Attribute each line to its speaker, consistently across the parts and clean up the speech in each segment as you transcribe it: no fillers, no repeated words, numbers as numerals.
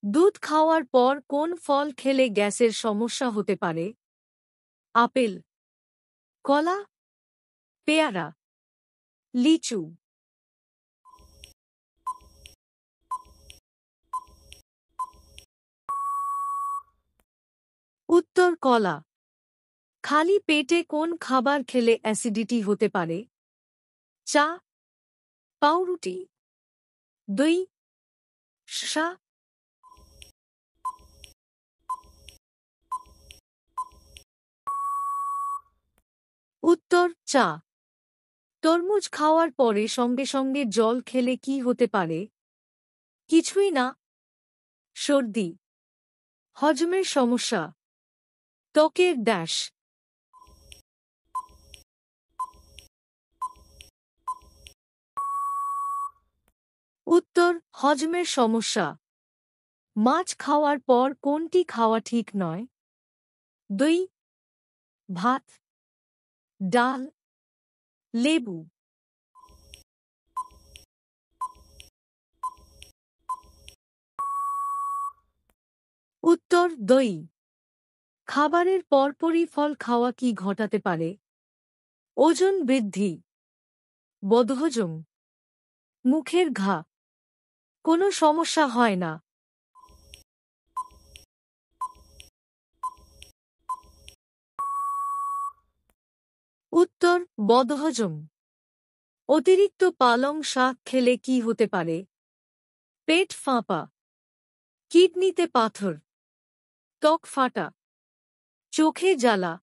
Speaker 1: দুধ খাওয়ার পর কোন ফল খেলে গ্যাসের সমস্যা হতে পারে? আপেল, কলা, পেয়ারা, লিচু। উত্তর কলা। খালি পেটে কোন খাবার খেলে অ্যাসিডিটি হতে পারে? চা, পাউরুটি, দই, শসা। উত্তর চা। তরমুজ খাওয়ার পরে সঙ্গে সঙ্গে জল খেলে কি হতে পারে? কিছুই না। সর্দি, হজমের সমস্যা, ত্বকের ড্যাশ। উত্তর হজমের সমস্যা। মাছ খাওয়ার পর কোনটি খাওয়া ঠিক নয়? দই, ভাত, ডাল, লেবু। উত্তর দই। খাবারের পরপরই ফল খাওয়া কি ঘটাতে পারে? ওজন বৃদ্ধি, বদহজম, মুখের ঘা। কোনো সমস্যা হয় না। উত্তর বদহজম। অতিরিক্ত পালং শাক খেলে কি হতে পারে? পেট ফাঁপা, কিডনিতে পাথর, ত্বক ফাটা, চোখে জ্বালা।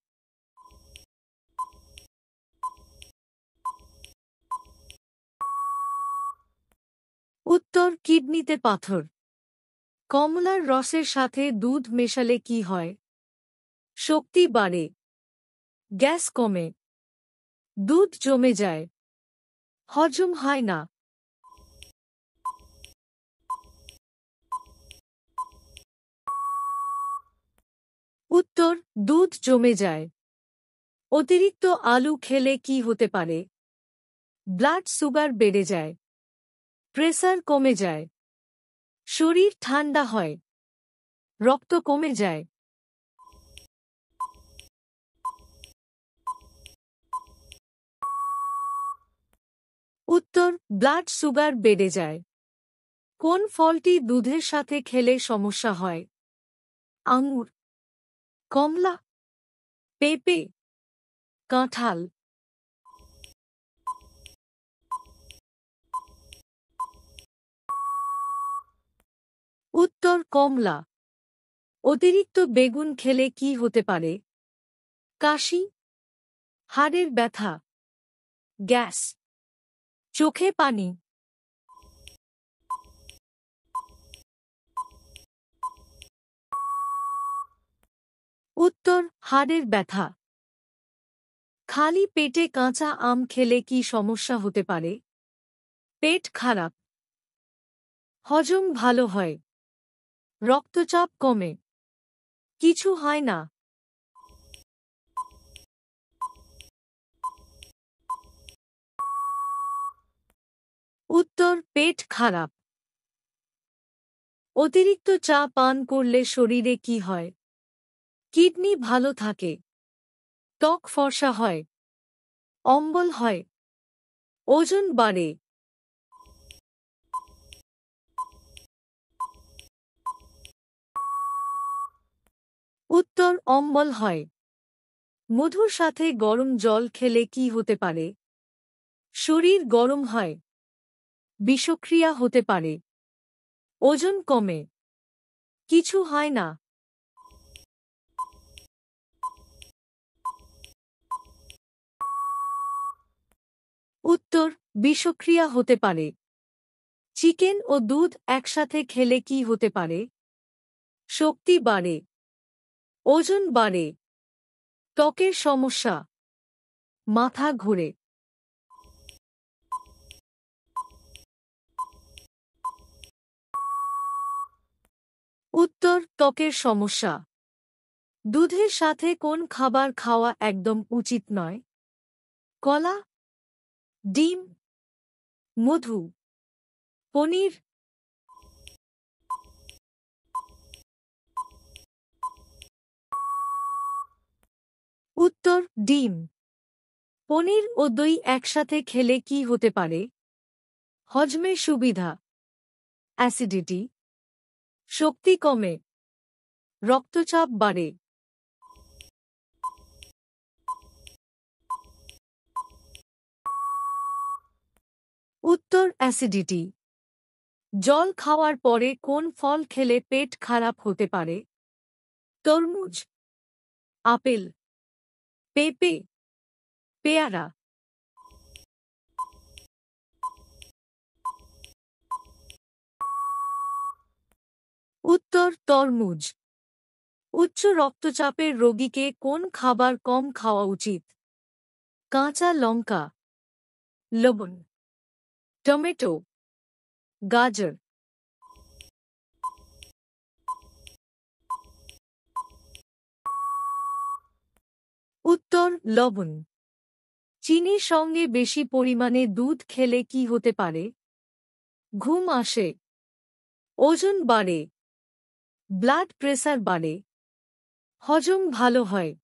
Speaker 1: উত্তর কিডনিতে পাথর। কমলার রসের সাথে দুধ মেশালে কি হয়? শক্তি বাড়ে, গ্যাস কমে, দুধ জমে যায়, হজম হয় না। উত্তর দুধ জমে যায়। অতিরিক্ত আলু খেলে কি হতে পারে? ব্লাড সুগার বেড়ে যায়, প্রেসার কমে যায়, শরীর ঠান্ডা হয়, রক্ত কমে যায়। উত্তর ব্লাড সুগার বেড়ে যায়। কোন ফলটি দুধের সাথে খেলে সমস্যা হয়? আঙুর, কমলা, পেঁপে, কাঁঠাল। উত্তর কমলা। অতিরিক্ত বেগুন খেলে কি হতে পারে? কাশি, হাড়ের ব্যথা, গ্যাস, চোখে পানি। উত্তর হাড়ের ব্যথা। খালি পেটে কাঁচা আম খেলে কি সমস্যা হতে পারে? পেট খারাপ, হজম ভালো হয়, রক্তচাপ কমে, কিছু হয় না। উত্তর পেট খারাপ। অতিরিক্ত চা পান করলে শরীরে কি হয়? কিডনি ভালো থাকে, ত্বক ফর্সা হয়, অম্বল হয়, ওজন বাড়ে। উত্তর অম্বল হয়। মধুর সাথে গরম জল খেলে কি হতে পারে? শরীর গরম হয়, বিষক্রিয়া হতে পারে, ওজন কমে, কিছু হয় না। উত্তর বিষক্রিয়া হতে পারে। চিকেন ও দুধ একসাথে খেলে কি হতে পারে? শক্তি বাড়ে, ওজন বাড়ে, ত্বকের সমস্যা, মাথা ঘোরে। উত্তর ত্বকের সমস্যা। দুধের সাথে কোন খাবার খাওয়া একদম উচিত নয়? কলা, ডিম, মধু, পনির। ডিম। পনির ও দই একসাথে খেলে কি হতে পারে? হজমে সুবিধা, অ্যাসিডিটি, শক্তি কমে, রক্তচাপ বাড়ে। উত্তর অ্যাসিডিটি। জল খাওয়ার পরে কোন ফল খেলে পেট খারাপ হতে পারে? তরমুজ, আপেল, পেঁপে, পেয়ারা। উত্তর তরমুজ। উচ্চ রক্তচাপের রোগীকে কোন খাবার কম খাওয়া উচিত? কাঁচা লঙ্কা, লবণ, টমেটো, গাজর। উত্তর লবণ। চিনির সঙ্গে বেশি পরিমাণে দুধ খেলে কি হতে পারে? ঘুম আসে, ওজন বাড়ে, ব্লাড প্রেসার বাড়ে, হজম ভালো হয়।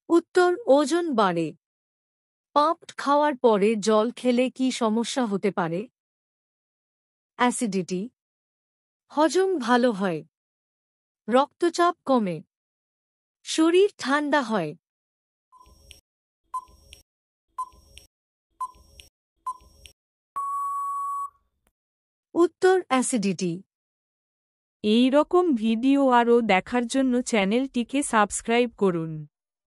Speaker 1: উত্তর ওজন বাড়ে। পাম্পড খাওয়ার পরে জল খেলে কি সমস্যা হতে পারে? অ্যাসিডিটি, হজম ভালো হয়, রক্তচাপ কমে, শরীর ঠান্ডা হয়। উত্তর অ্যাসিডিটি।
Speaker 2: এই রকম ভিডিও আরও দেখার জন্য চ্যানেলটিকে সাবস্ক্রাইব করুন।